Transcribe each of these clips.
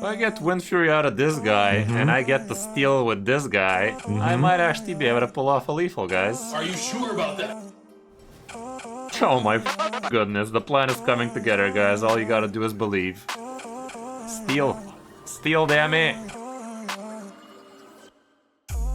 I get Wind Fury out of this guy, and I get the steal with this guy, I might actually be able to pull off a lethal, guys. Are you sure about that? Oh my goodness, the plan is coming together, guys. All you gotta do is believe. Steal. Steal, damn it.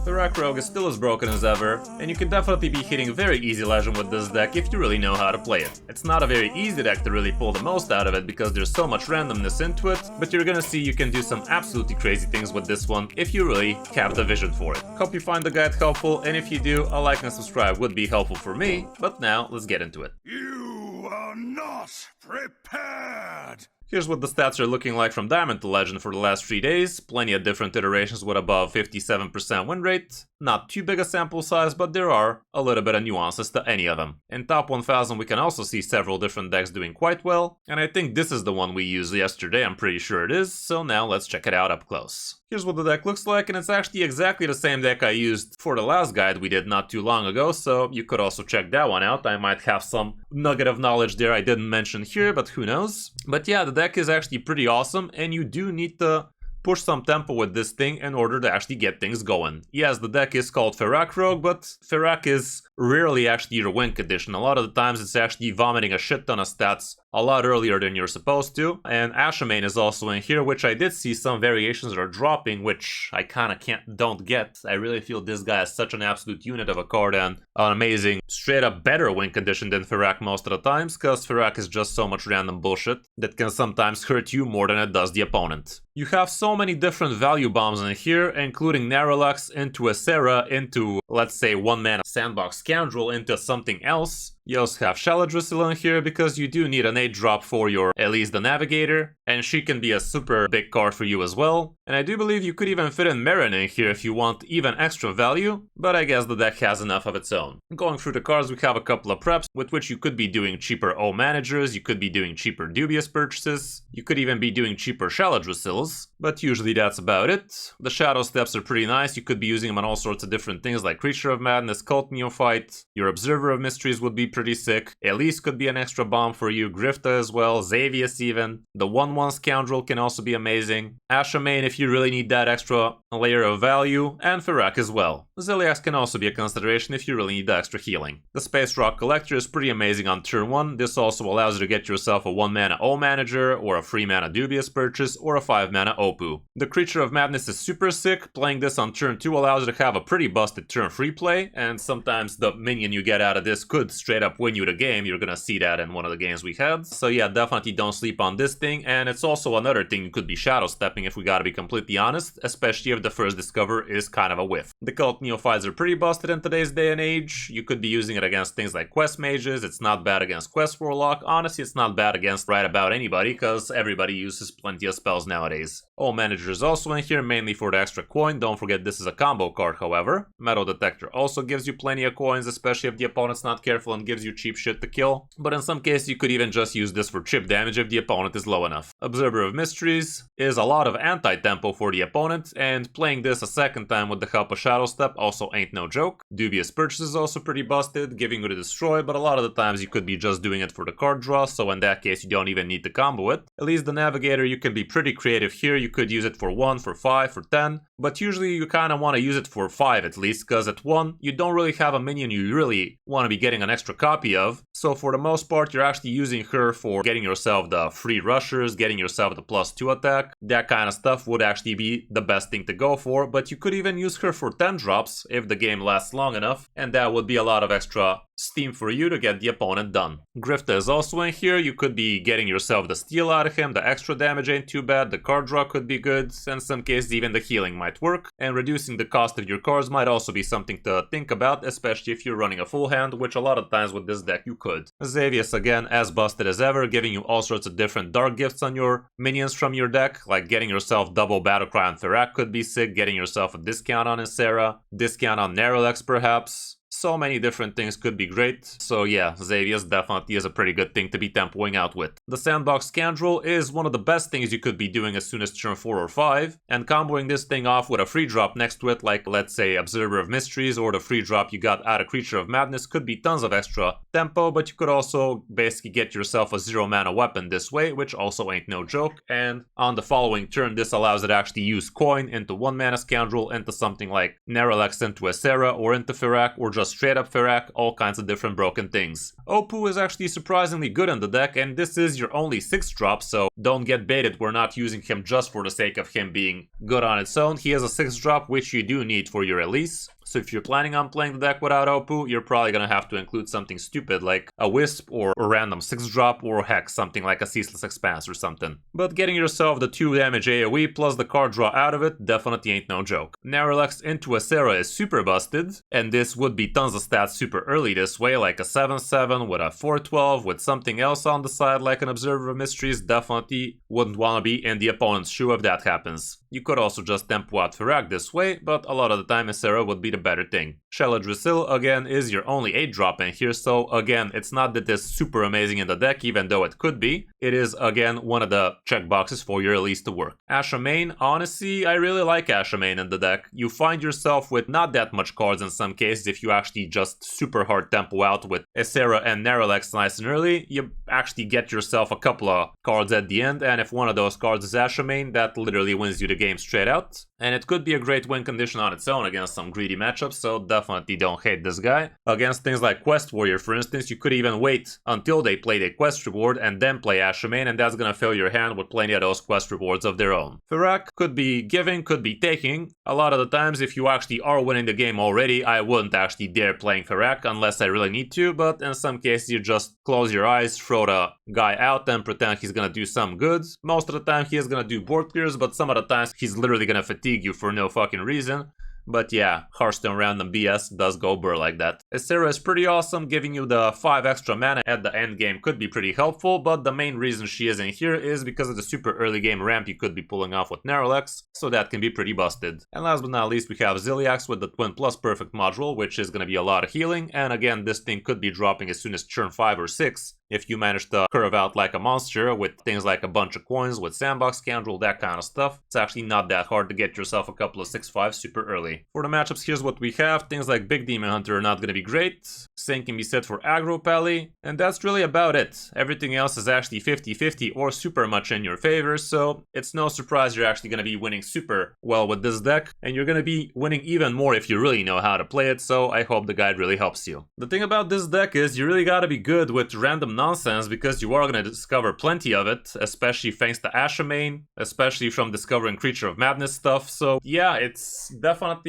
Fyrakk Rogue is still as broken as ever, and you can definitely be hitting very easy legend with this deck if you really know how to play it. It's not a very easy deck to really pull the most out of it because there's so much randomness into it, but you're gonna see you can do some absolutely crazy things with this one if you really have the vision for it. Hope you find the guide helpful, and if you do, a like and subscribe would be helpful for me, but now let's get into it. You are not prepared! Here's what the stats are looking like from Diamond to Legend for the last 3 days. Plenty of different iterations with above 57% win rate. Not too big a sample size, but there are a little bit of nuances to any of them. In top 1000 we can also see several different decks doing quite well, and I think this is the one we used yesterday, I'm pretty sure it is, so now let's check it out up close. Here's what the deck looks like, and it's actually exactly the same deck I used for the last guide we did not too long ago, so you could also check that one out. I might have some nugget of knowledge there I didn't mention here, but who knows. But yeah, the deck is actually pretty awesome, and you do need to push some tempo with this thing in order to actually get things going. Yes, the deck is called Fyrakk Rogue, but Fyrakk is rarely actually your win condition. A lot of the times it's actually vomiting a shit ton of stats a lot earlier than you're supposed to. And Ashamain is also in here, which I did see some variations that are dropping, which I kinda don't get. I really feel this guy is such an absolute unit of a card and an amazing, straight up better win condition than Fyrakk most of the times, cause Fyrakk is just so much random bullshit that can sometimes hurt you more than it does the opponent. You have so many different value bombs in here, including Narrowlux into Acera, into, let's say, 1-mana Sandbox Scoundrel, into something else. You also have Shaladrizzle in here because you do need an 8-drop for your Elise the Navigator, and she can be a super big card for you as well. And I do believe you could even fit in Marin in here if you want even extra value, but I guess the deck has enough of its own. Going through the cards, we have a couple of preps with which you could be doing cheaper O managers, you could be doing cheaper dubious purchases, you could even be doing cheaper Shaladrizzles, but usually that's about it. The Shadow Steps are pretty nice, you could be using them on all sorts of different things like Creature of Madness, Cult Neophyte, your Observer of Mysteries would be pretty sick, Elise could be an extra bomb for you, Grifta as well, Xavius even, the 1/1 Scoundrel can also be amazing, Ashamain if you really need that extra layer of value, and Fyrakk as well. Ziliax can also be a consideration if you really need the extra healing. The Space Rock Collector is pretty amazing on turn 1, this also allows you to get yourself a 1-mana O manager, or a 3-mana Dubious purchase, or a 5-mana Opu. The Creature of Madness is super sick, playing this on turn 2 allows you to have a pretty busted turn 3 play, and sometimes the minion you get out of this could straight up win you the game. You're gonna see that in one of the games we had. So yeah, definitely don't sleep on this thing, and it's also another thing you could be shadow stepping if we gotta be completely honest, especially if the first discover is kind of a whiff. The Cult Neophytes are pretty busted in today's day and age. You could be using it against things like Quest Mages, it's not bad against Quest Warlock, honestly it's not bad against right about anybody, because everybody uses plenty of spells nowadays. All Manager is also in here, mainly for the extra coin, don't forget this is a combo card however. Metal Detector also gives you plenty of coins, especially if the opponent's not careful and gives you cheap shit to kill, but in some cases you could even just use this for chip damage if the opponent is low enough. Observer of Mysteries is a lot of anti-tempo for the opponent, and playing this a second time with the help of Shadow Step also ain't no joke. Dubious Purchase is also pretty busted, giving you the Destroy, but a lot of the times you could be just doing it for the card draw, so in that case you don't even need to combo it. At least the Navigator, you can be pretty creative here, you could use it for 1, for 5, for 10, but usually you kind of want to use it for 5 at least, because at 1 you don't really have a minion you really want to be getting an extra copy of, so for the most part you're actually using her for getting yourself the free rushers, getting yourself the +2 attack. That kind of stuff would actually be the best thing to go for, but you could even use her for 10 drops if the game lasts long enough, and that would be a lot of extra steam for you to get the opponent done. Grifta is also in here, you could be getting yourself the steal out of him, the extra damage ain't too bad, the card draw could be good, in some cases even the healing might work, and reducing the cost of your cards might also be something to think about, especially if you're running a full hand, which a lot of times with this deck you could. Xavius again, as busted as ever, giving you all sorts of different dark gifts on your minions from your deck, like getting yourself double Battlecry on Fyrakk could be sick, getting yourself a discount on Acera, discount on Narrowlux perhaps. So many different things could be great. So yeah, Xavius definitely is a pretty good thing to be tempoing out with. The Sandbox Scoundrel is one of the best things you could be doing as soon as turn 4 or 5, and comboing this thing off with a free drop next to it, like let's say Observer of Mysteries or the free drop you got out of Creature of Madness, could be tons of extra tempo, but you could also basically get yourself a 0 mana weapon this way, which also ain't no joke. And on the following turn, this allows it to actually use coin into 1 mana Scoundrel, into something like Neralex into Essera, or into Fyrakk, or just straight up Fyrakk, all kinds of different broken things. Opoo is actually surprisingly good in the deck, and this is your only 6 drop, so don't get baited, we're not using him just for the sake of him being good on its own. He has a 6 drop, which you do need for your release. So if you're planning on playing the deck without Opoo, you're probably gonna have to include something stupid like a Wisp or a random 6 drop, or heck, something like a Ceaseless Expanse or something. But getting yourself the 2 damage AoE plus the card draw out of it definitely ain't no joke. Neralex into Essera is super busted, and this would be tons of stats super early this way, like a 7/7 with a 4/12 with something else on the side like an Observer of Mysteries. Definitely wouldn't want to be in the opponent's shoe if that happens. You could also just tempo out Fyrakk this way, but a lot of the time Essera would be the better thing. Sheladrisil again is your only 8 drop in here, so again, it's not that it's super amazing in the deck, even though it could be. It is again one of the checkboxes for your release to work. Ashamain, honestly, I really like Ashamain in the deck. You find yourself with not that much cards in some cases if you actually just super hard tempo out with Essera and Neralex nice and early. You actually get yourself a couple of cards at the end, and if one of those cards is Ashamain, that literally wins you the game straight out. And it could be a great win condition on its own against some greedy matchups, so definitely don't hate this guy. Against things like Quest Warrior, for instance, you could even wait until they played a quest reward and then play Ashamain, and that's gonna fill your hand with plenty of those quest rewards of their own. Fyrakk could be giving, could be taking. A lot of the times, if you actually are winning the game already, I wouldn't actually dare playing Fyrakk unless I really need to, but in some cases you just close your eyes, throw the guy out and pretend he's gonna do some good. Most of the time he is gonna do board clears, but some of the times he's literally gonna fatigue you for no fucking reason. But yeah, Hearthstone random BS does go burr like that. Essera is pretty awesome, giving you the 5 extra mana at the end game could be pretty helpful, but the main reason she is in here is because of the super early game ramp you could be pulling off with Neralex, so that can be pretty busted. And last but not least, we have Ziliax with the Twin Plus Perfect module, which is gonna be a lot of healing, and again, this thing could be dropping as soon as turn 5 or 6. If you manage to curve out like a monster with things like a bunch of coins, with Sandbox Scoundrel, that kind of stuff, it's actually not that hard to get yourself a couple of 6/5 super early. For the matchups, here's what we have. Things like Big Demon Hunter are not going to be great. Same can be said for Aggro Pally, and that's really about it. Everything else is actually 50-50 or super much in your favor, so it's no surprise you're actually going to be winning super well with this deck, and you're going to be winning even more if you really know how to play it, so I hope the guide really helps you. The thing about this deck is you really got to be good with random nonsense, because you are going to discover plenty of it, especially thanks to Ashamain, especially from discovering Creature of Madness stuff. So yeah, it's definitely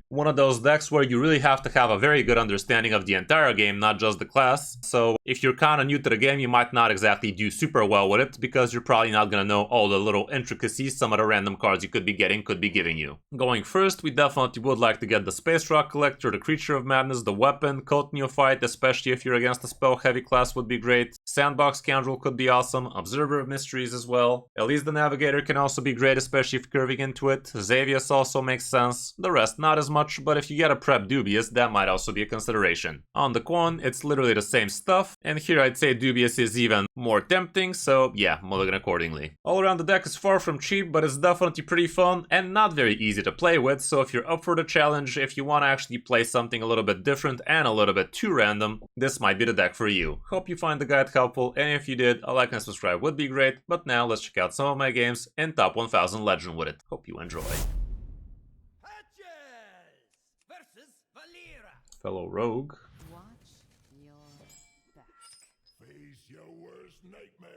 one of those decks where you really have to have a very good understanding of the entire game, not just the class. So if you're kind of new to the game, you might not exactly do super well with it, because you're probably not going to know all the little intricacies some of the random cards you could be getting could be giving you. Going first, we definitely would like to get the Space Rock Collector, the Creature of Madness, the Weapon, Cult Neophyte, especially if you're against a spell heavy class would be great. Sandbox Scoundrel could be awesome, Observer of Mysteries as well. At least the Navigator can also be great, especially if curving into it. Xavius also makes sense. The rest not as much, but if you get a prep Dubious, that might also be a consideration. On the Quan, it's literally the same stuff, and here I'd say Dubious is even more tempting, so yeah, mulligan accordingly. All around the deck is far from cheap, but it's definitely pretty fun and not very easy to play with, so if you're up for the challenge, if you want to actually play something a little bit different and a little bit too random, this might be the deck for you. Hope you find the guide helpful, and if you did, a like and subscribe would be great. But now let's check out some of my games in top 1000 Legend with it. Hope you enjoy. Fellow Rogue. Watch your back. Face your worst nightmare.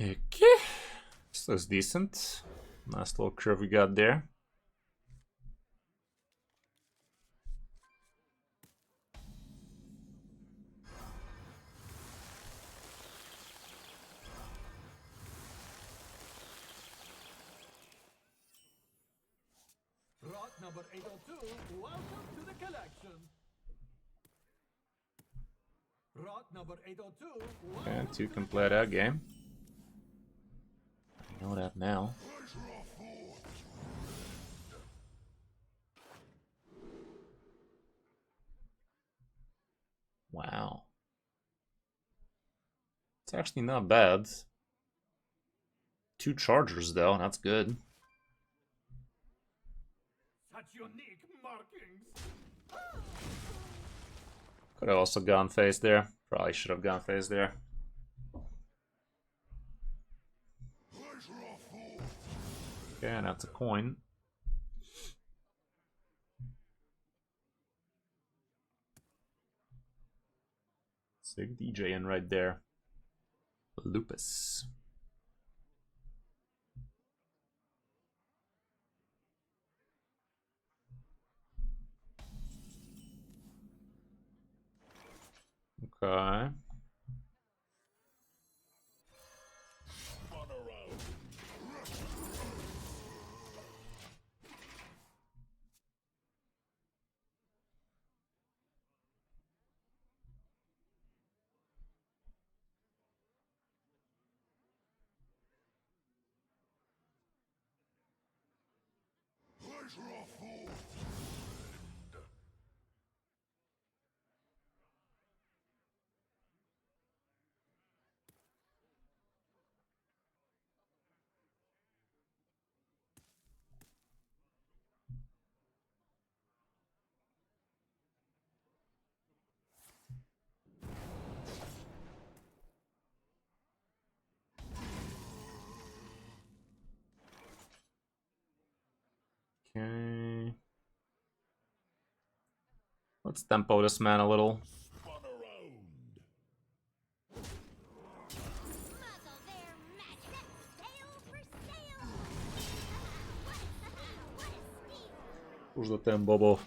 Okay. This looks decent. Nice little curve we got there. Lot number 802, welcome to the collection. Rot number 802. And 2 can play that game. I know that now. Wow. It's actually not bad. 2 chargers though, that's good. Such unique markings. Could have also gone face there. Probably should have gone face there. Okay, and that's a coin. Sick DJ in right there. Lupus. Okay. Okay. Let's tempo this man a little. Muzzle their magic. Sail for sail. What a steal. Už do ten bobo.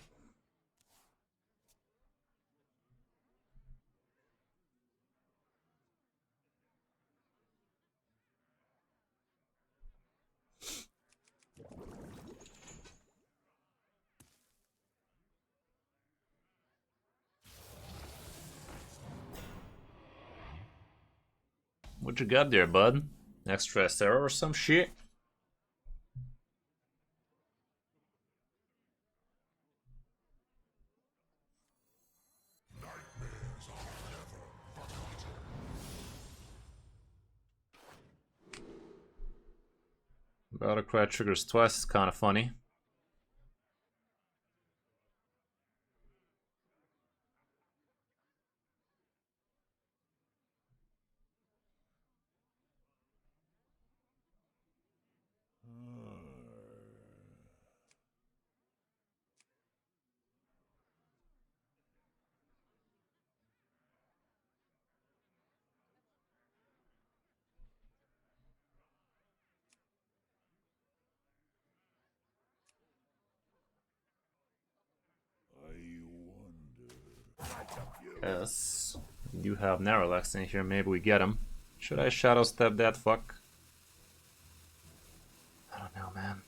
What you got there, bud? Extra Sarah or some shit? Battlecry triggers twice is kind of funny. Yes. We do have Narrowlex in here, maybe we get him. Should I Shadow Step that fuck? I don't know, man.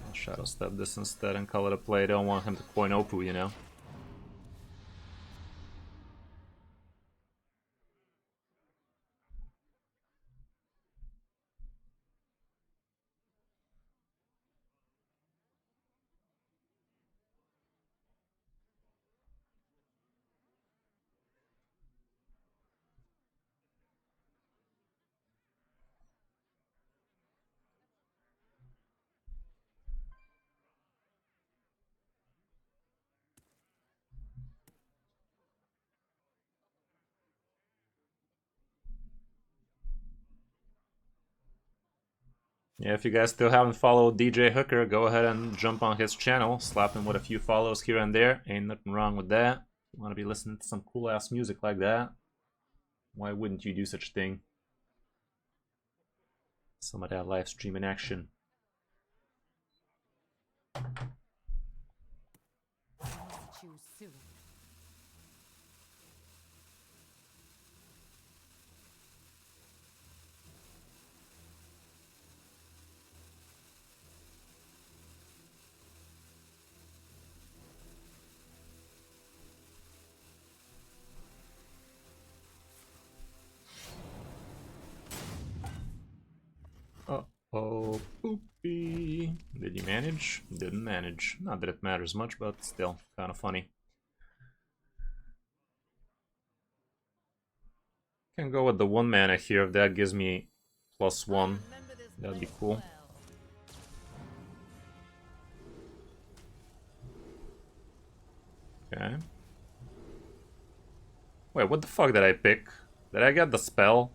I'll Shadow Step this instead and call it a play. Don't want him to coin Opu, you know? Yeah, if you guys still haven't followed DJ Hooker, go ahead and jump on his channel. Slap him with a few follows here and there. Ain't nothing wrong with that. You want to be listening to some cool-ass music like that? Why wouldn't you do such a thing? Some of that live stream in action. Choose soon. Oh, poopy. Did you manage? Didn't manage. Not that it matters much, but still, kind of funny. Can go with the 1 mana here if that gives me +1. That'd be cool. Okay. Wait, what the fuck did I pick? Did I get the spell?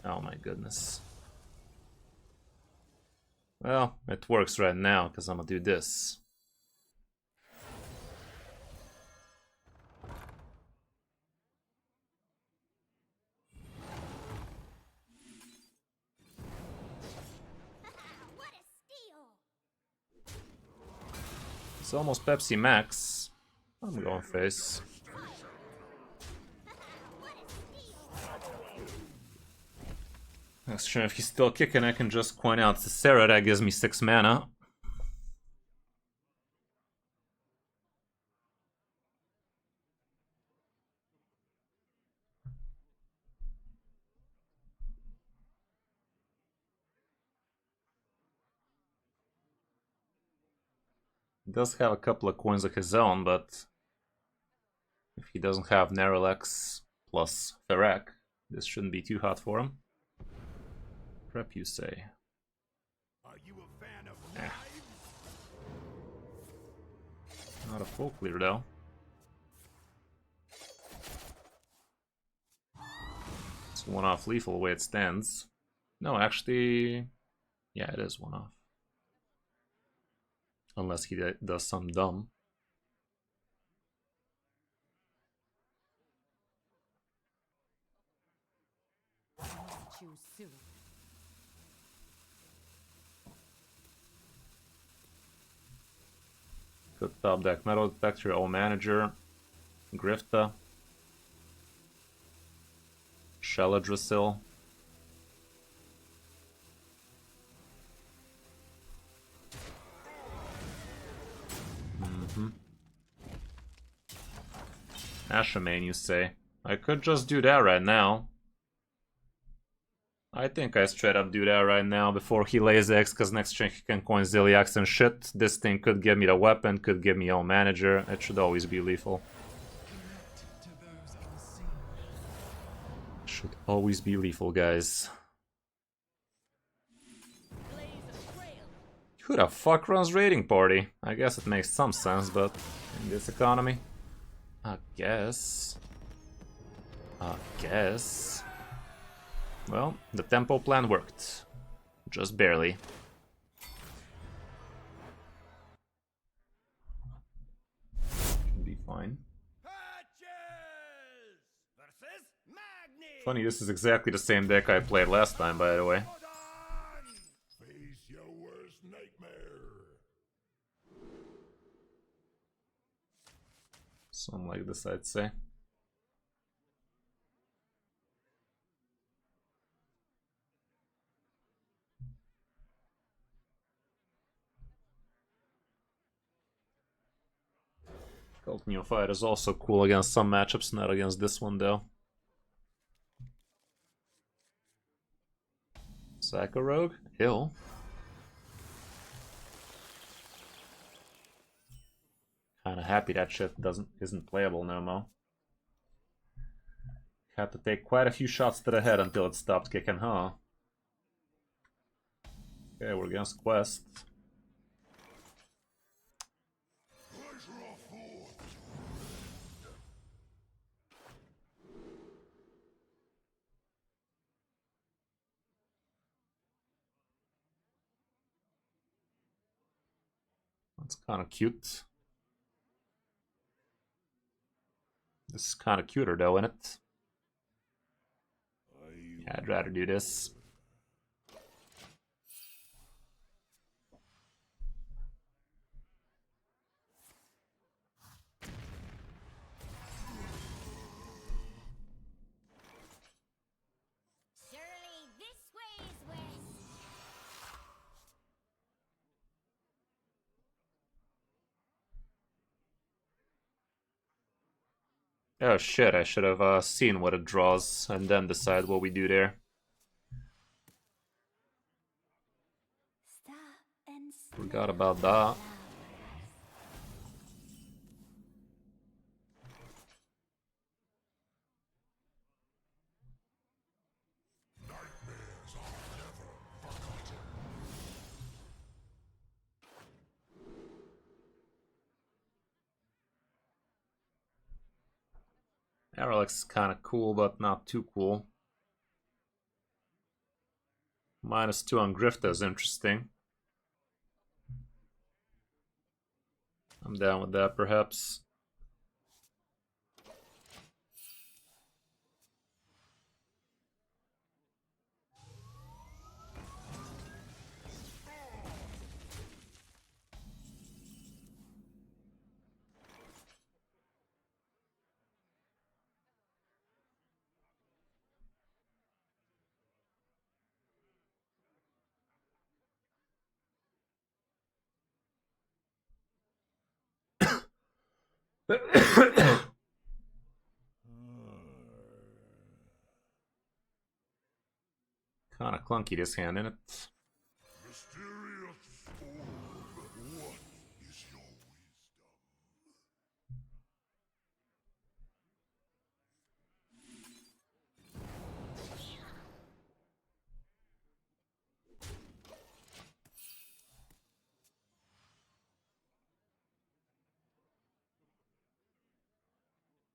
Oh my goodness. Well, it works right now, because I'm gonna do this. What a steal! It's almost Pepsi Max. I'm going face. Next turn, if he's still kicking, I can just coin out Sarah. That gives me 6 mana. He does have a couple of coins of his own, but if he doesn't have Neralex plus Fyrakk, this shouldn't be too hot for him. Prep, you say? Are you a fan of Eh. knives? Not a full clear though. It's 1-off lethal the way it stands. No, actually, yeah, it is 1-off. Unless he does some dumb. Too soon. Good top deck. Metal Detector, All Manager, Grifta, Sheladrasil. Ashamane, you say? I could just do that right now. I think I straight up do that right now before he lays eggs, because next turn he can coin Ziliax and shit. This thing could give me the weapon, could give me All Manager. It should always be lethal. Should always be lethal, guys. Who the fuck runs Raiding Party? I guess it makes some sense, but in this economy, I guess. Well, the tempo plan worked. Just barely. Should be fine. Patches versus Magni. Funny, this is exactly the same deck I played last time, by the way. Face your worst nightmare. Something like this, I'd say. Cult Neophyte is also cool against some matchups, not against this one though. Fyrakk Rogue? Ill. Kinda happy that shit isn't playable no more. Had to take quite a few shots to the head until it stopped kicking, huh? Okay, we're against Quest. That's kind of cute. This is kind of cuter though, isn't it? Yeah, I'd rather do this. Surely this way is west. Oh shit, I should have seen what it draws and then decide what we do there. Forgot about that. Aralex is kind of cool, but not too cool. -2 on Grifta is interesting. I'm down with that, perhaps. Kind of clunky this hand, isn't it? Mysterious orb, what is your wisdom?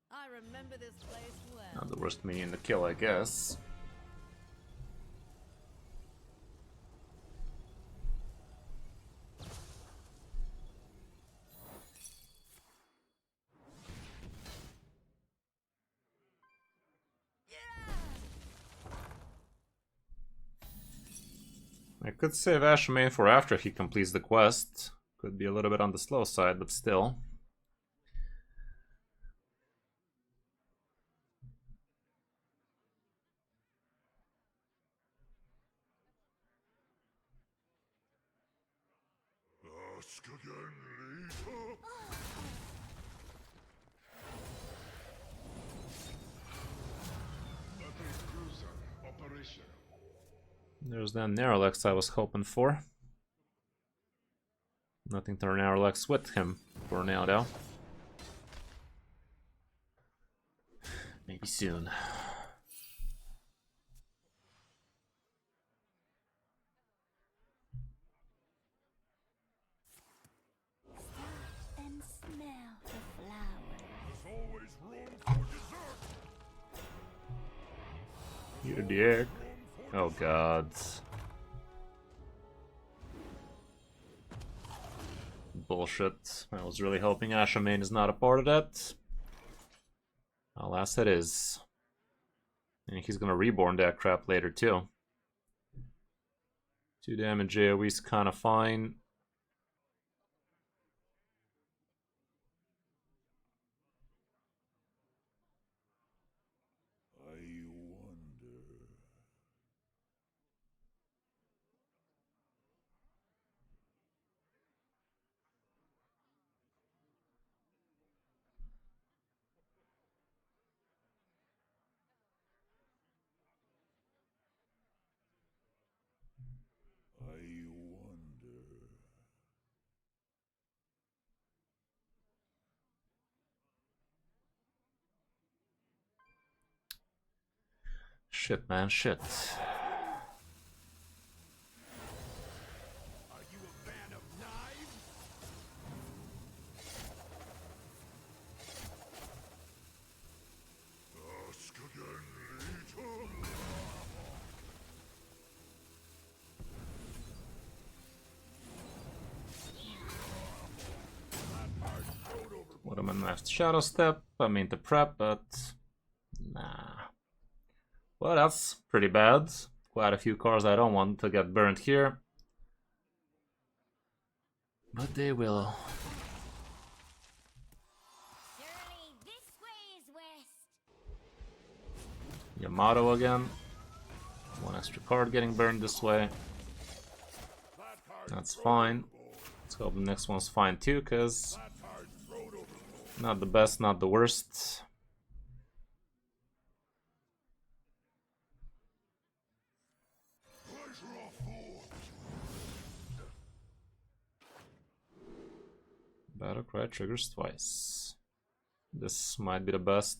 I remember this place well. Not the worst minion to kill, I guess. I could save Ashamain for after he completes the quest. Could be a little bit on the slow side, but still. Ask again later. There's that Narrowlex I was hoping for. Nothing to Narrowlex with him for now, though. Maybe soon. And smell the flowers. There's always room for dessert. You dick. Oh god. Bullshit. I was really hoping Ashamain is not a part of that. Alas, it is. And he's gonna reborn that crap later too. 2 damage AoE's kinda fine. I wonder. I wonder. Shit, man, shit. Are you a fan of knives? Ask again later. Would have been left Shadow Step. I mean to prep, but nah. Well, that's pretty bad. Quite a few cards I don't want to get burnt here. But they will. Surely this way is west. Yamato again. One extra card getting burned this way. That's fine. Let's hope the next one's fine too, because not the best, not the worst. Battle cry triggers twice. This might be the best.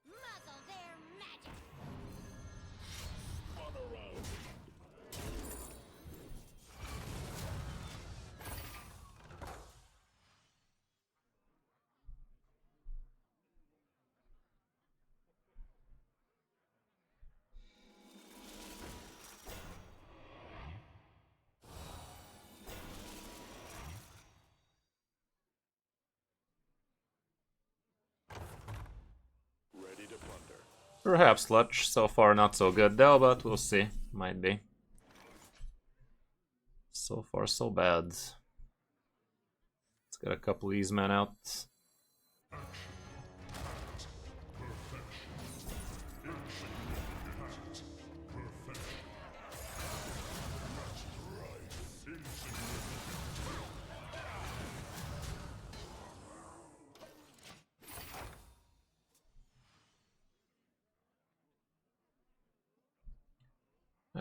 Muzzle their magic. Ready to plunder. Perhaps Sludge. So far not so good though, but we'll see. Might be. So far so bad. Let's get a couple of these men out.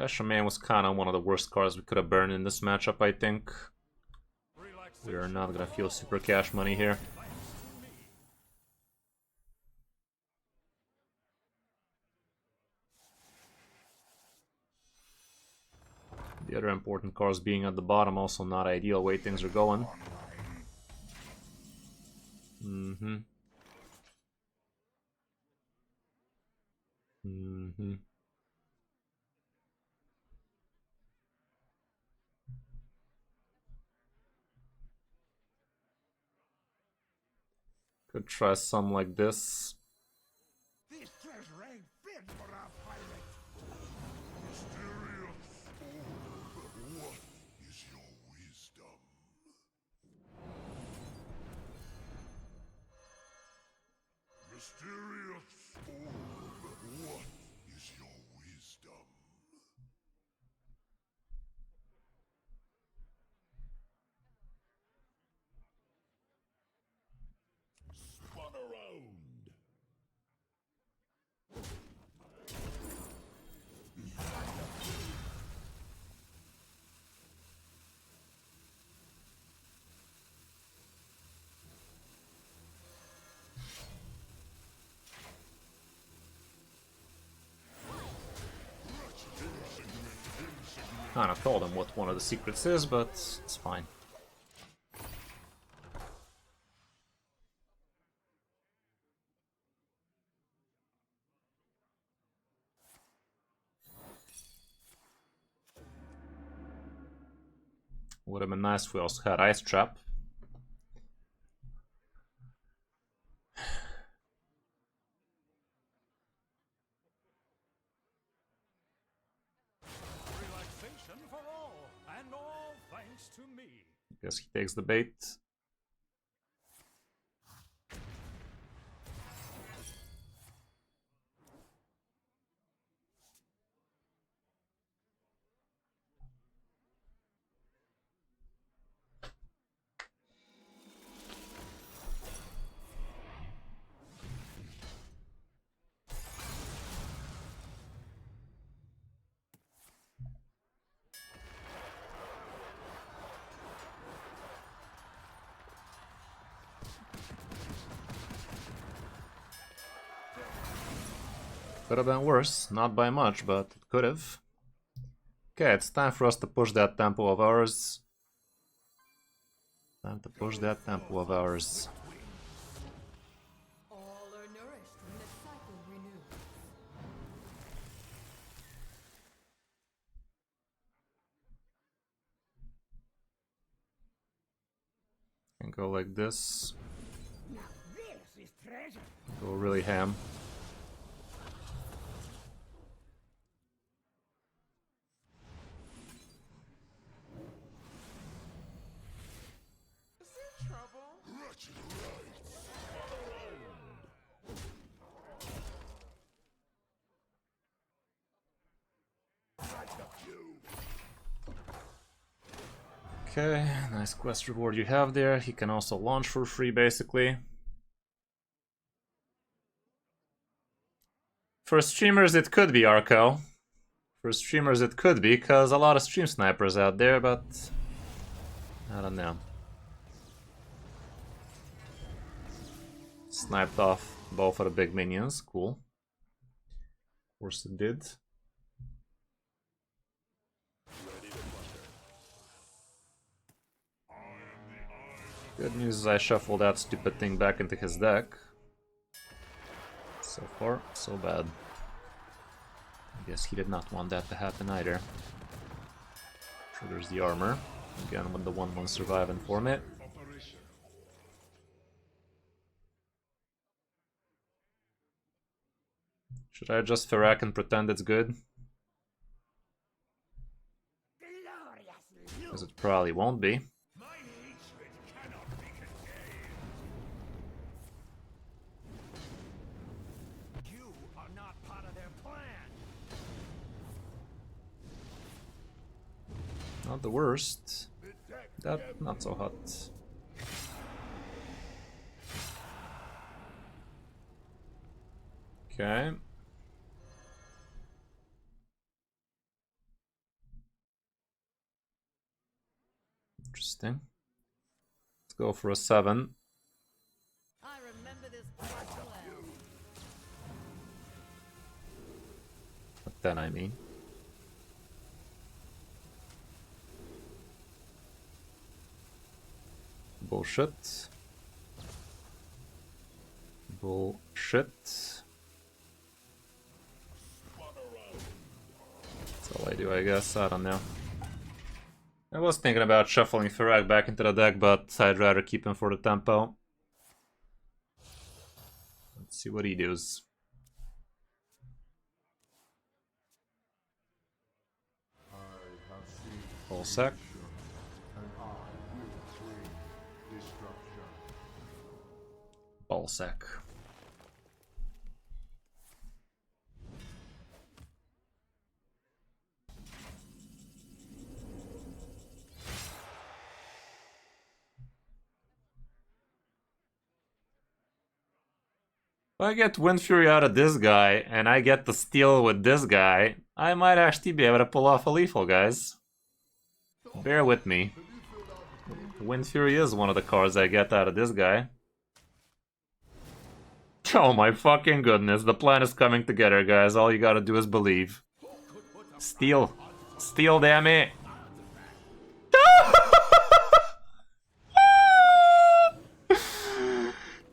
Shaman was kind of one of the worst cards we could have burned in this matchup, I think. We are not gonna feel super cash money here. The other important cards being at the bottom, also not ideal way things are going. Could try some like this. This treasure ain't fit for our pirate. Mysterious. What is your wisdom? Mysterious. What is your wisdom? Spun around. Kinda told him what one of the secrets is, but it's fine. Would have been nice if we also had Ice Trap. Relaxation for all, and all thanks to me. Guess he takes the bait. Could have been worse, not by much, but it could have. Okay, it's time for us to push that tempo of ours. Time to push that tempo of ours. All are nourished when the cycle renews. And go like this. Now this is treasure. Go really ham. Wretched rights. Okay, nice quest reward you have there. He can also launch for free, basically. For streamers, it could be Arco. For streamers it could be, because a lot of stream snipers out there, but I don't know. Sniped off both of the big minions, cool. Of course it did. Good news is I shuffled that stupid thing back into his deck. So far, so bad. I guess he did not want that to happen either. So there's the armor. Again with the 1/1 surviving for me. Should I just Fyrakk and pretend it's good? Because it probably won't be. Not the worst. That not so hot. Okay. Interesting. Let's go for a 7. I remember this quite well. But then I mean. Bullshit. Bullshit. That's all I do, I guess. I don't know. I was thinking about shuffling Fyrakk back into the deck, but I'd rather keep him for the tempo. Let's see what he does. Full sec. Ballsack. If I get Wind Fury out of this guy, and I get the steal with this guy, I might actually be able to pull off a lethal, guys. Bear with me. Wind Fury is one of the cards I get out of this guy. Oh my fucking goodness, the plan is coming together, guys. All you gotta do is believe. Steal. Steal, damn it.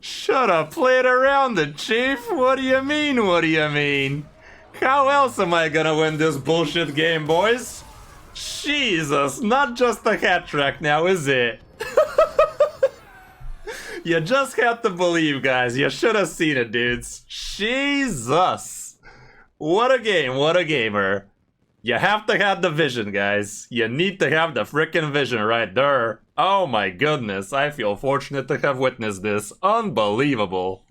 Shut up, play it around it, Chief. What do you mean, what do you mean? How else am I gonna win this bullshit game, boys? Jesus, not just a hat trick now, is it? You just have to believe, guys. You should have seen it, dudes. Jesus. What a game, what a gamer. You have to have the vision, guys. You need to have the frickin' vision right there. Oh my goodness, I feel fortunate to have witnessed this. Unbelievable.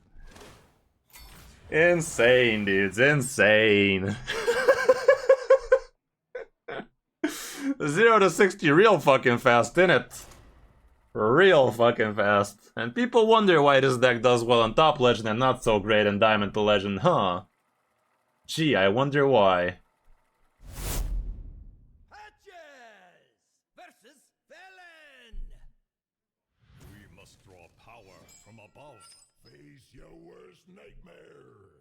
Insane, dudes, insane. 0 to 60 real fucking fast, innit? Real fucking fast. And people wonder why this deck does well on top legend and not so great in diamond to legend, huh? Gee, I wonder why. Patches versus Velen. We must draw power from above. Face your worst nightmare.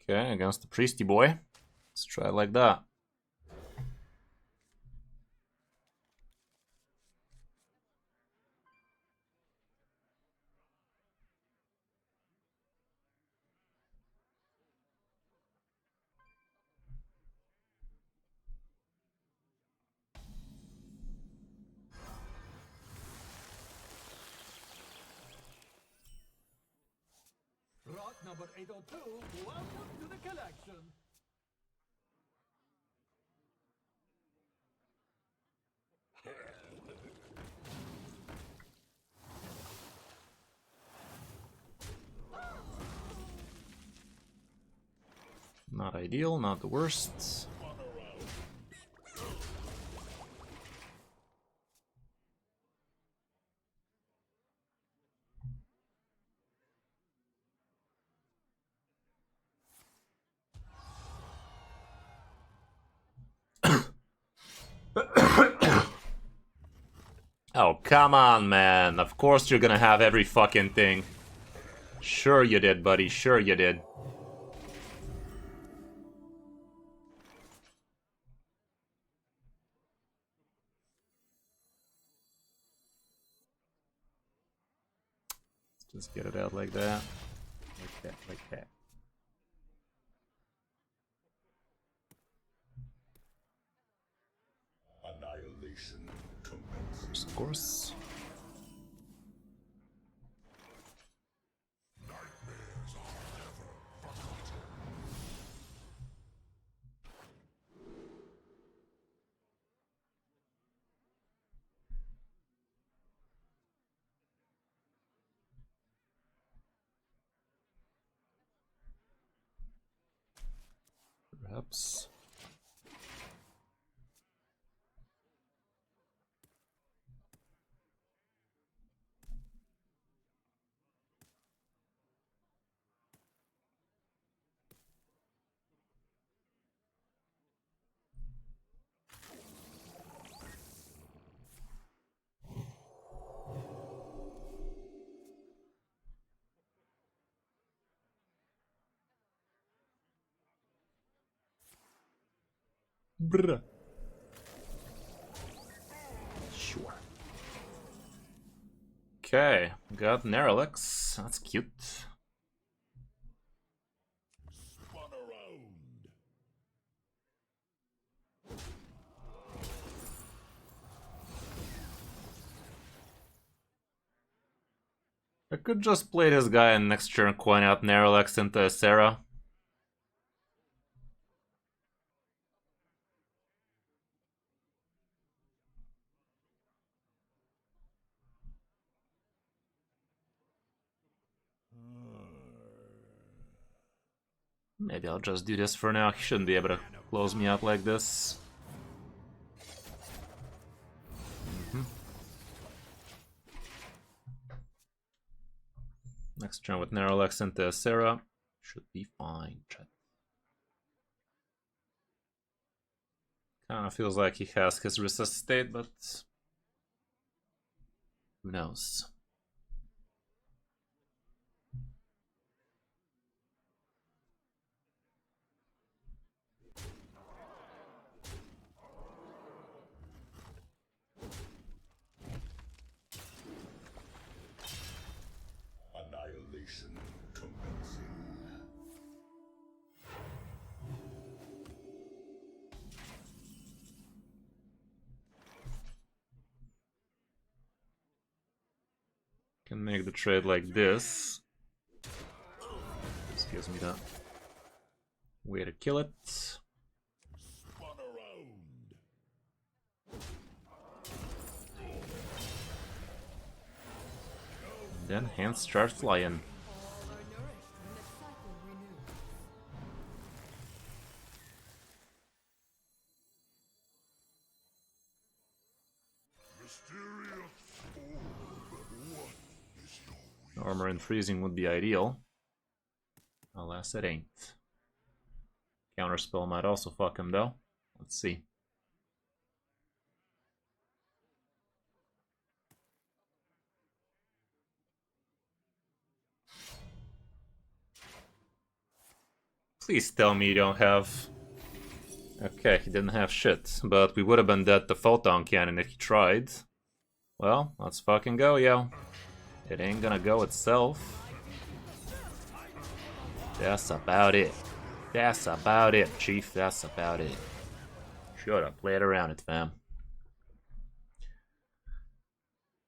Okay, against the priesty boy. Let's try it like that. Rock number 802, welcome to the collection. Not ideal, not the worst. Oh, come on, man. Of course you're gonna have every fucking thing. Sure you did, buddy. Sure you did. Just get it out like that. Like that, like that. Annihilation commences. Of course. Nightmares are never forgotten. Perhaps. Bruh. Sure. Okay, got Nerelix. That's cute. Spun around. I could just play this guy and next turn coin out Nerelix into Sarah. Maybe I'll just do this for now. He shouldn't be able to close me out like this. Next turn with Nerelix into Sarah. Should be fine. Kinda feels like he has his resuscitate, but who knows? Annihilation commencing. Can make the trade like this. This gives me that way to kill it. Spun around. And then hands start flying. All are nourished when the cycle renews. Mysterious orb. What is your will? Armor and freezing would be ideal. Alas, it ain't. Counterspell might also fuck him though. Let's see. Please tell me you don't have... Okay, he didn't have shit, but we would have been dead to Photon Cannon if he tried. Well, let's fucking go, yo. It ain't gonna go itself. That's about it. That's about it, Chief. That's about it. Should've played around it, fam.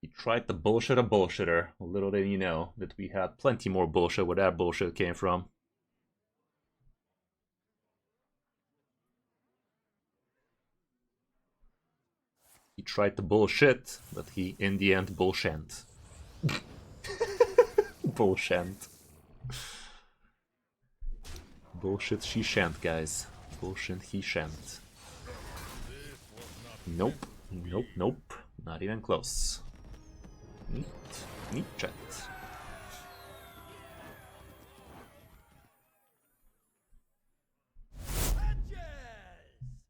He tried to bullshit a bullshitter. Little did you know that we had plenty more bullshit where that bullshit came from. He tried to bullshit, but he, in the end, bullshant. Bullshant. Bullshit she shan't, guys. Bullshit he shan't. Nope. Nope, nope. Not even close. Neat. Neat chat.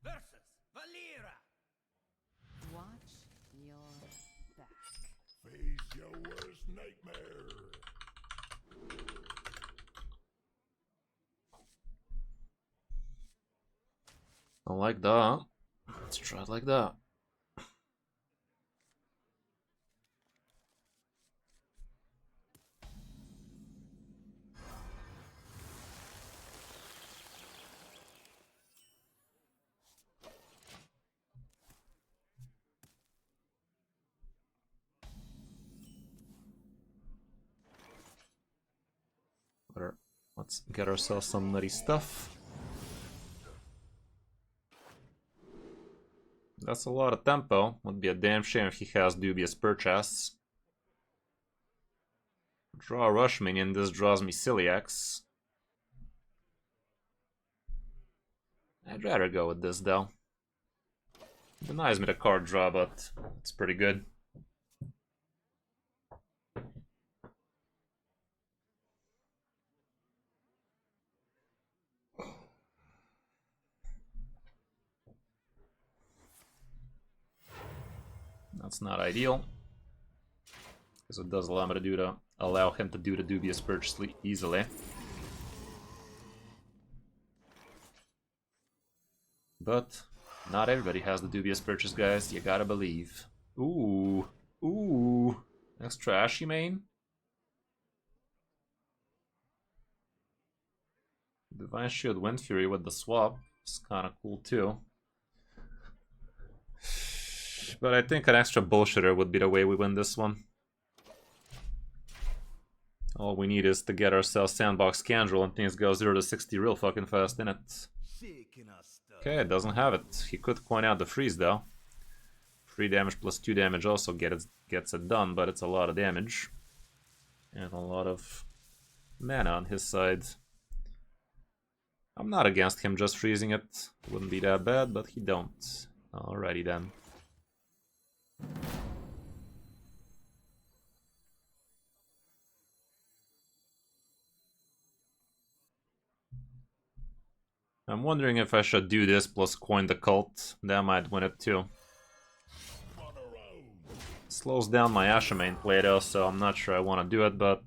versus Valera. Watch your back. I like that. Let's try it like that. Let's get ourselves some nutty stuff. That's a lot of tempo. Would be a damn shame if he has dubious purchase. Draw a rush minion, this draws me Celiax. I'd rather go with this though. Denies me the card draw, but it's pretty good. That's not ideal, because it does allow him to do the dubious purchase easily. But not everybody has the dubious purchase, guys. You gotta believe. Ooh, ooh, that's trashy, main. Divine Shield Wind Fury with the swap is kind of cool too. But I think an extra bullshitter would be the way we win this one. All we need is to get ourselves Sandbox Scoundrel and things go 0 to 60 real fucking fast in it. Okay, it doesn't have it. He could coin out the freeze though. 3 damage plus 2 damage also gets it done, but it's a lot of damage. And a lot of mana on his side. I'm not against him just freezing it. Wouldn't be that bad, but he don't. Alrighty then. I'm wondering if I should do this plus coin the cult. That might win it too. Slows down my Ashamain play though, so I'm not sure I want to do it, but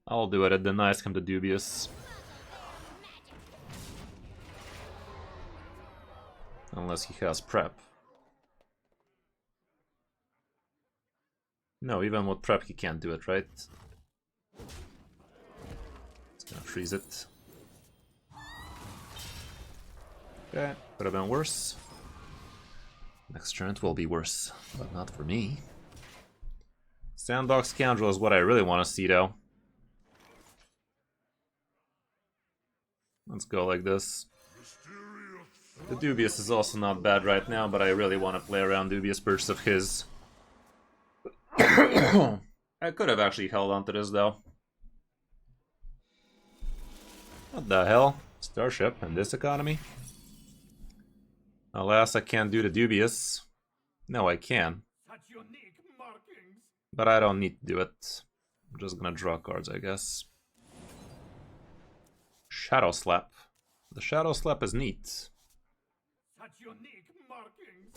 I'll do it. It denies him the dubious. Unless he has prep. No, even with prep he can't do it, right? It's gonna freeze it. Okay, could have been worse. Next turn it will be worse, but not for me. Sandbox Scoundrel is what I really want to see though. Let's go like this. The dubious is also not bad right now, but I really want to play around dubious purchase of his. I could have actually held on to this though. What the hell? Starship in this economy? Alas, I can't do the dubious. No, I can. Such unique markings. But I don't need to do it. I'm just gonna draw cards, I guess. Shadow Slap. The Shadow Slap is neat. Such unique markings.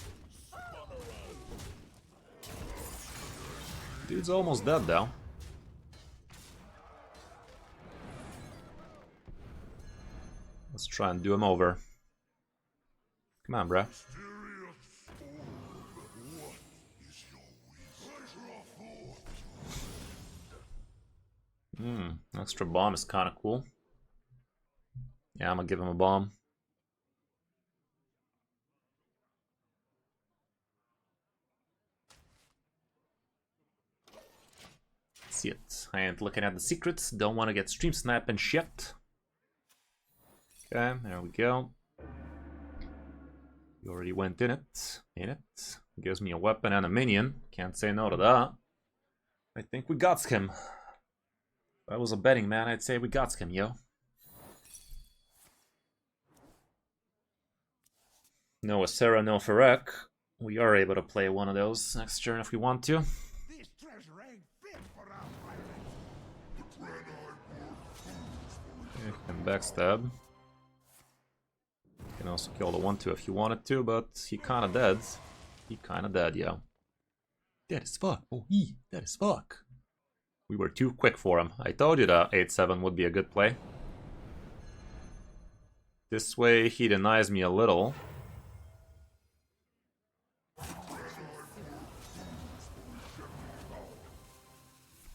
Dude's almost dead though. Let's try and do him over. Come on, bruh. Extra bomb is kind of cool. Yeah, I'm gonna give him a bomb. See it. I ain't looking at the secrets. Don't want to get stream snap and shit. Okay, there we go. You already went in it. Gives me a weapon and a minion. Can't say no to that. I think we got him. If I was a betting man, I'd say we got him, yo. No Asera, no Fyrakk. We are able to play one of those next turn if we want to. This treasure ain't fit for our pirates. Okay, can backstab. Can also kill the 1-2 if you wanted to, but he kinda dead. He kinda dead, yo. Dead as fuck. Oh, dead as fuck. We were too quick for him. I told you that 8-7 would be a good play. This way he denies me a little.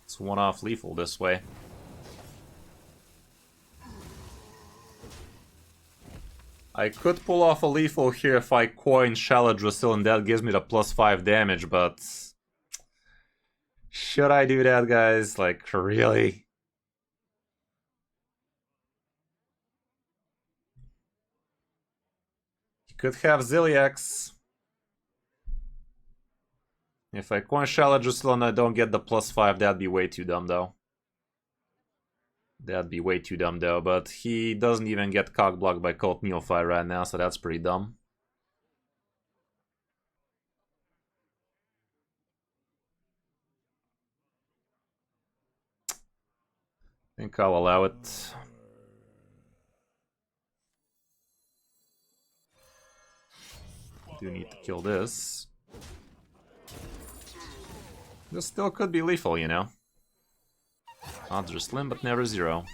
It's one off lethal this way. I could pull off a lethal here if I coin Shaladrusil and that gives me the +5 damage, but... should I do that, guys? Like, really? You could have Ziliax. If I coin Shaladrusil and I don't get the +5, that'd be way too dumb, though. That'd be way too dumb, though. But he doesn't even get cock-blocked by Cult Neophyte right now, so that's pretty dumb. I think I'll allow it. Do need to kill this. This still could be lethal, you know. Odds are slim, but never zero.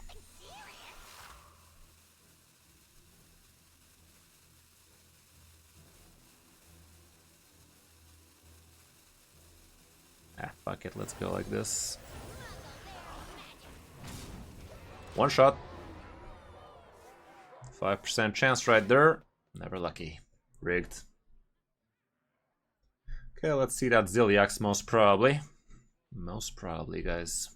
Ah, fuck it, let's go like this. One shot. 5% chance right there. Never lucky. Rigged. Okay, let's see that Ziliax most probably. Most probably, guys.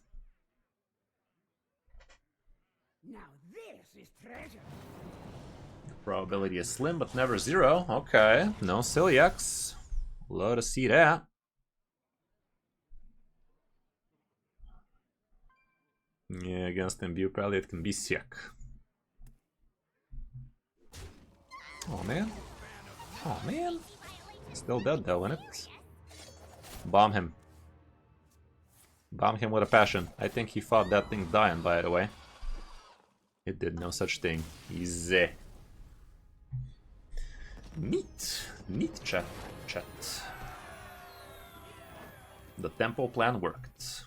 Now this is treasure. The probability is slim, but never zero. Okay, no Ziliax. Love to see that. Yeah, against Imbue, probably it can be sick. Oh man. Oh man. Still dead though, isn't it? Bomb him. Bomb him with a passion. I think he thought that thing dying, by the way. It did no such thing. Easy. Neat. Neat chat. The tempo plan worked.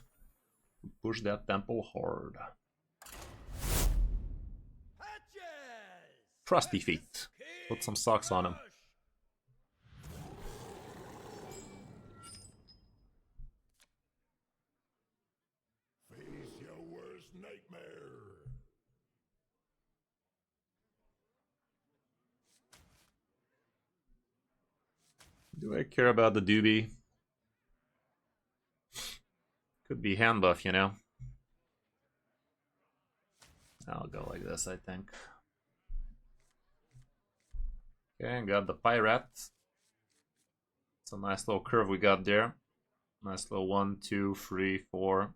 Push that tempo hard. Trusty feet. Put some socks on him. Face your worst nightmare. Do I care about the doobie? Could be hand buff, you know. I'll go like this, I think. Okay, got the pirate. It's a nice little curve we got there. Nice little 1, 2, 3, 4.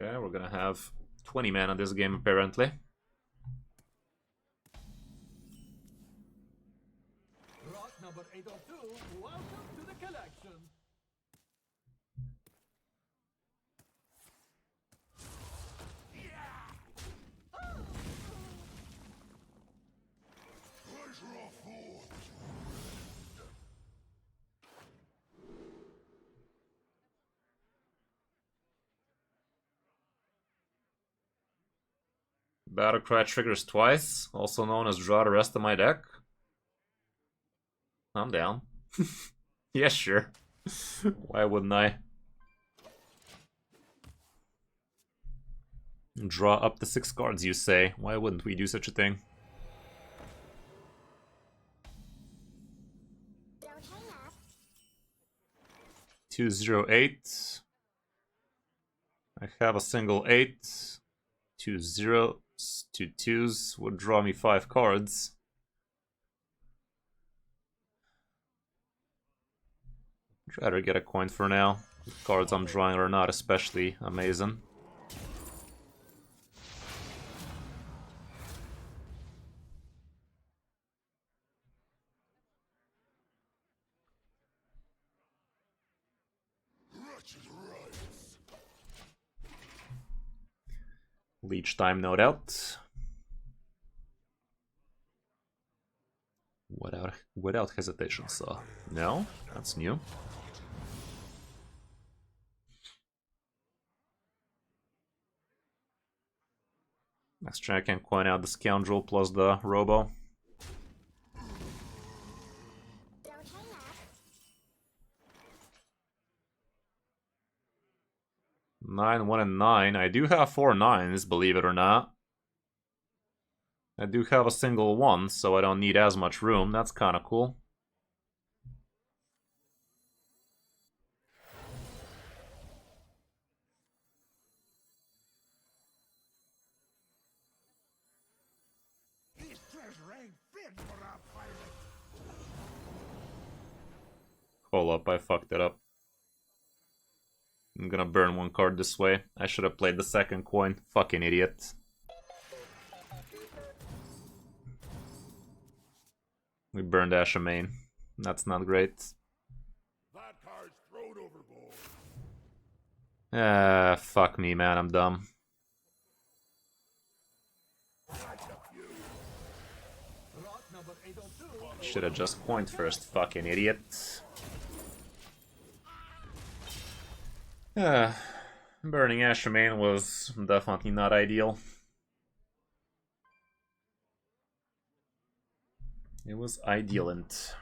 Okay, we're gonna have 20 mana this game apparently. Rock number 802, welcome to the collection. Pleasure of food. Battlecry triggers twice, also known as draw the rest of my deck. I'm down. Yeah, sure. Why wouldn't I? Draw up to 6 cards, you say. Why wouldn't we do such a thing? Don't hang up. 208. I have a single 8. 2 0s, 2 2s would draw me 5 cards. Try to get a coin for now. The cards I'm drawing are not especially amazing. Wretched rights. Leech time, no doubt. Without hesitation, so no, that's new. Next turn I can coin out the Scoundrel plus the Robo. Don't hang up. 9, 1, and 9. I do have 4 9s, believe it or not. I do have a single 1, so I don't need as much room. That's kind of cool. This treasure ain't fit for a pirate. Hold up, I fucked it up. I'm gonna burn 1 card this way. I should have played the second coin. Fucking idiot. We burned Ashamain. That's not great. That card's thrown overboard. Ah, fuck me, man. I'm dumb. Should have just coined first, fucking idiot. Burning Ashamain was definitely not ideal. It was idealent.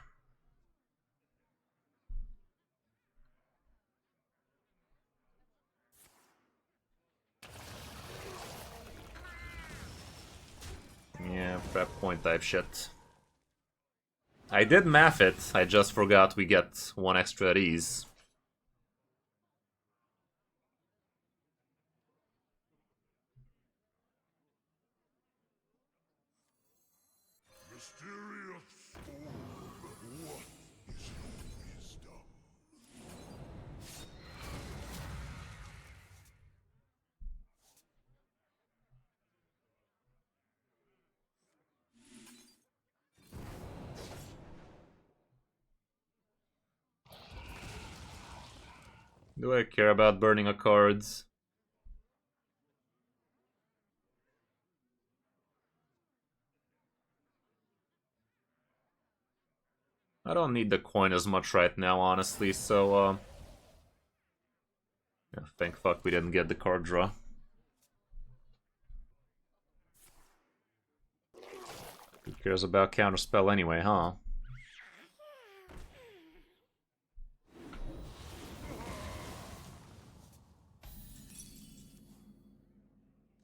Yeah, prep point type shit. I did math it, I just forgot we get 1 extra at ease. Mysterious sword. What is your wisdom? Do I care about burning a cards? I don't need the coin as much right now, honestly, so, yeah, thank fuck we didn't get the card draw. Who cares about counterspell anyway, huh?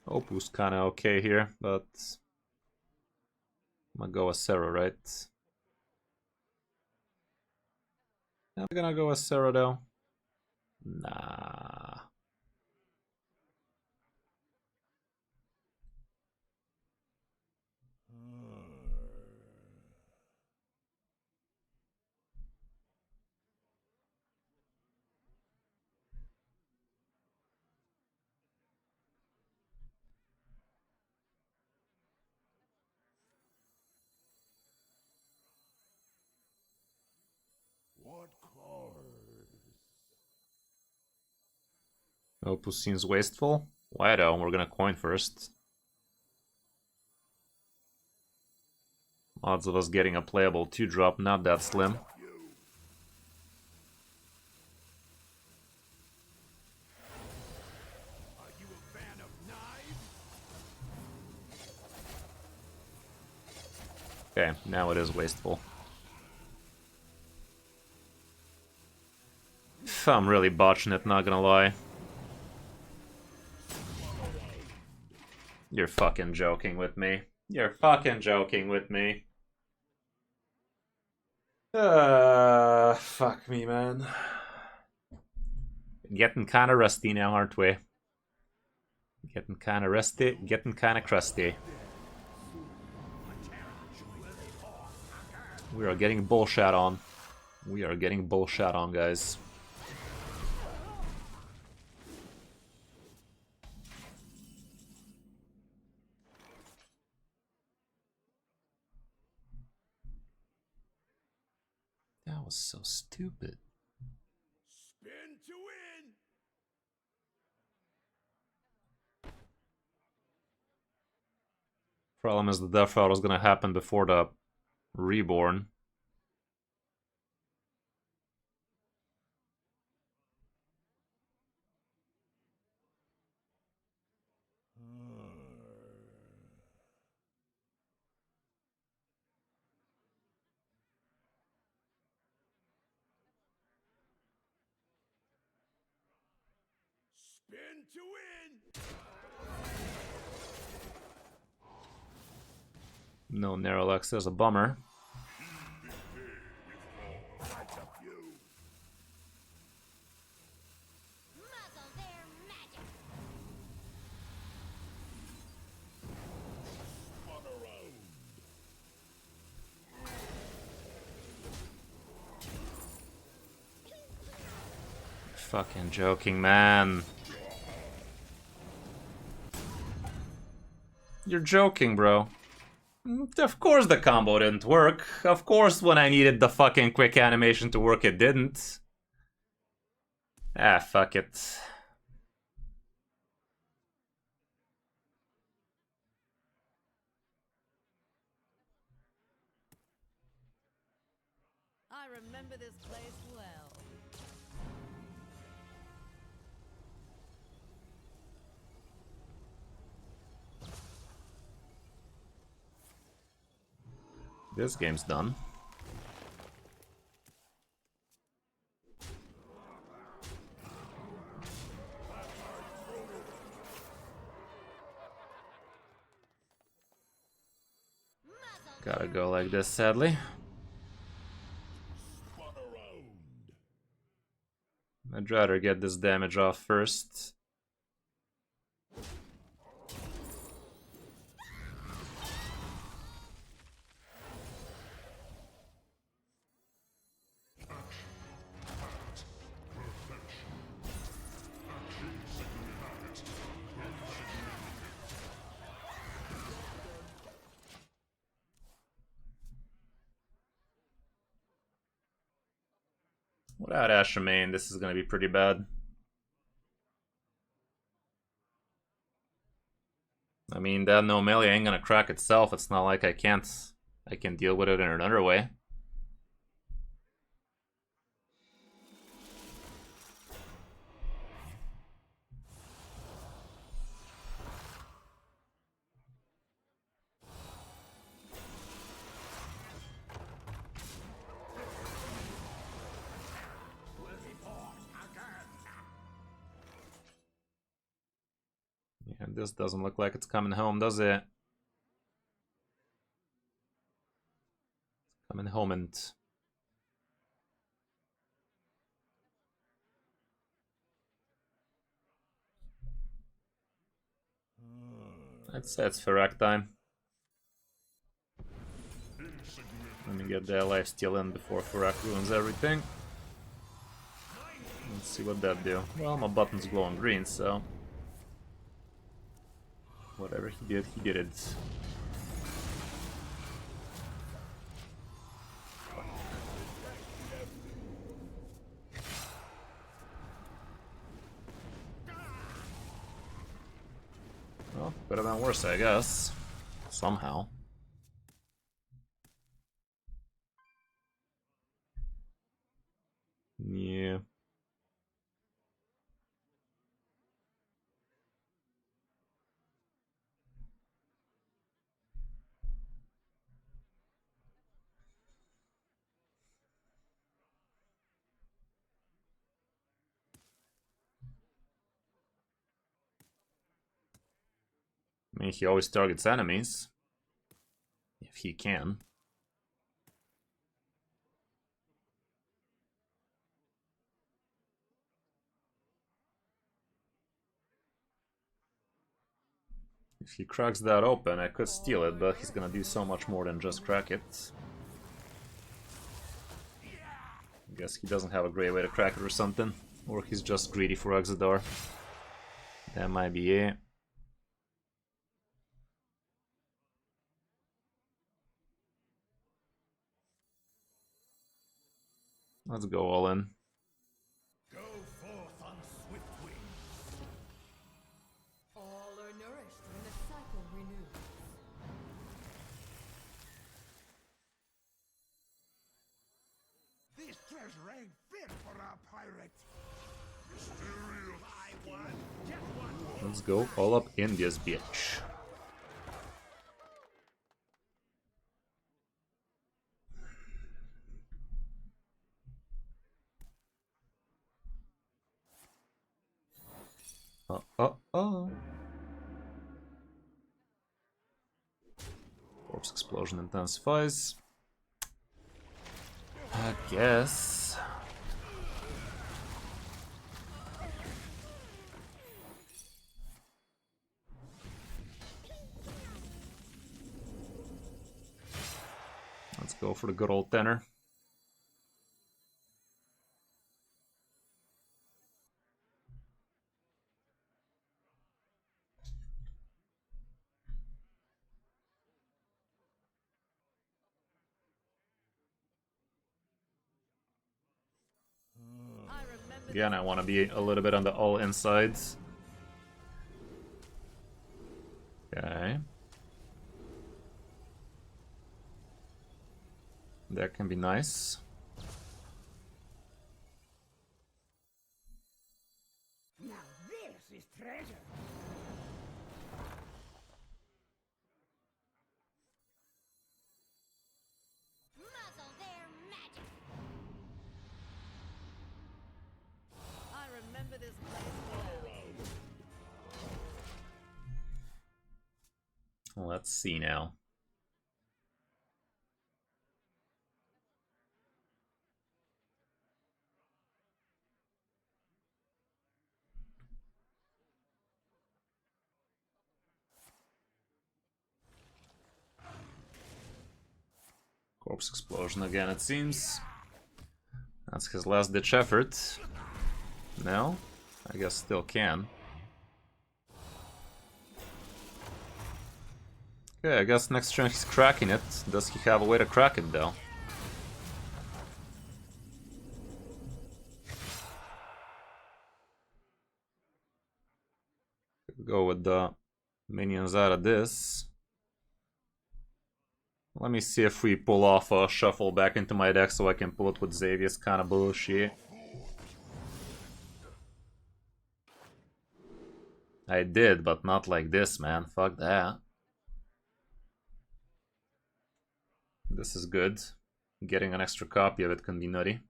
Opus kinda okay here, but I'm gonna go with Sarah, right? I'm gonna go with Sarah though. Nah. What cards? Opus seems wasteful. Why though? We're gonna coin first. Odds of us getting a playable 2-drop, not that slim. Are you a fan of knives? Okay, now it is wasteful. I'm really botching it, not gonna lie. You're fucking joking with me. You're fucking joking with me. Fuck me, man. Getting kinda rusty now, aren't we? Getting kinda rusty, getting kinda crusty. We are getting bullshit on. We are getting bullshit on, guys. That was so stupid. Spin to win. Problem is the death route is gonna happen before the reborn. Spin to win! No Neralex is a bummer. Muzzle their magic. Fucking joking, man. You're joking, bro. Of course the combo didn't work. Of course when I needed the fucking quick animation to work, it didn't. Ah, fuck it. I remember this place well. This game's done. Gotta go like this, sadly. I'd rather get this damage off first. Without Asher main, this is gonna be pretty bad. I mean, that no melee ain't gonna crack itself. It's not like I can deal with it in another way. Yeah, this doesn't look like it's coming home, does it? Coming home and... I'd say it's Fyrakk time. Let me get the lifesteal in before Fyrakk ruins everything. Let's see what that do. Well, my button's glowing green, so... Whatever he did it. Well, could have been worse, I guess. Somehow. Yeah. I mean, he always targets enemies. If he can. If he cracks that open, I could steal it, but he's gonna do so much more than just crack it. I guess he doesn't have a great way to crack it or something. Or he's just greedy for Exodar. That might be it. Let's go all in. Go forth on swift wings. All are nourished when the cycle renews. Let's go all up in this bitch. Oh. Corpse explosion intensifies. I guess. Let's go for the good old tenor. I remember Again, I want to be a little bit on the all insides. Okay. That can be nice. Now this is treasure. Muzzle their magic. I remember this place well. Let's see now. Corpse explosion again, it seems. That's his last ditch effort. No? I guess still can. Okay, I guess next turn he's cracking it. Does he have a way to crack it though? Go with the minions out of this. Let me see if we pull off a shuffle back into my deck so I can pull it with Xavier's kind of bullshit. I did, but not like this, man. Fuck that. This is good. Getting an extra copy of it can be nutty.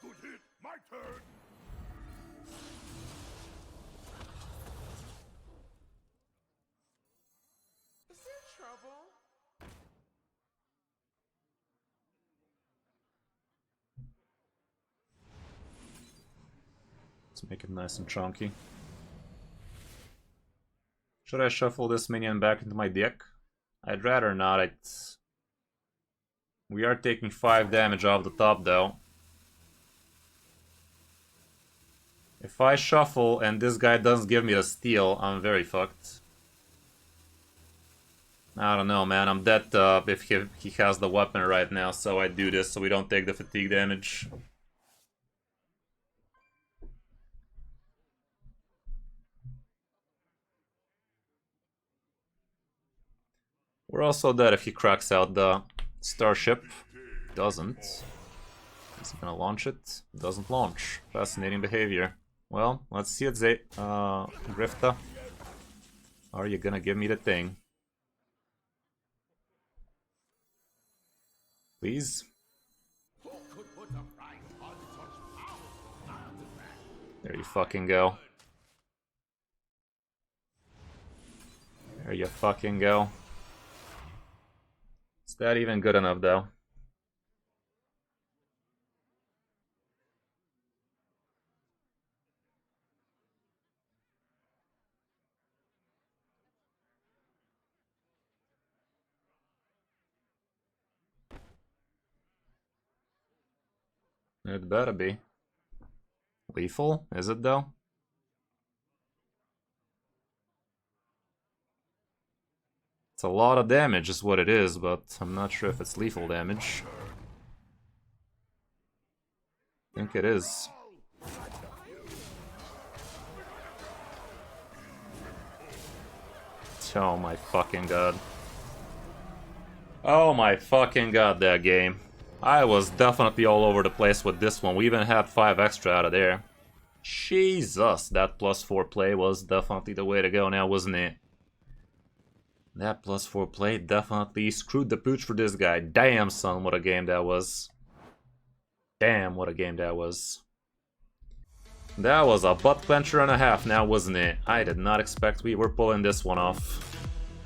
Good hit, my turn. Is there trouble? Let's make it nice and chunky. Should I shuffle this minion back into my deck? I'd rather not. We are taking 5 damage off the top though. If I shuffle and this guy doesn't give me the steal, I'm very fucked. I don't know, man. I'm dead if he has the weapon right now, so I do this so we don't take the fatigue damage. We're also dead if he cracks out the starship. Doesn't. Is he gonna launch it? Doesn't launch. Fascinating behavior. Well, let's see it, Grifta. Are you gonna give me the thing? Please? There you fucking go. There you fucking go. Is that even good enough, though? It better be. Lethal? Is it, though? It's a lot of damage is what it is, but I'm not sure if it's lethal damage. I think it is. Oh my fucking god. Oh my fucking god, that game. I was definitely all over the place with this one. We even had 5 extra out of there. Jesus, that +4 play was definitely the way to go now, wasn't it? That +4 play definitely screwed the pooch for this guy. Damn, son, what a game that was. Damn, what a game that was. That was a butt clencher and a half now, wasn't it? I did not expect we were pulling this one off.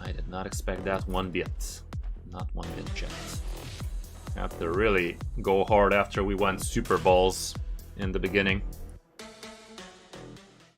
I did not expect that one bit. Not one bit, chat. Have to really go hard after we went super balls in the beginning.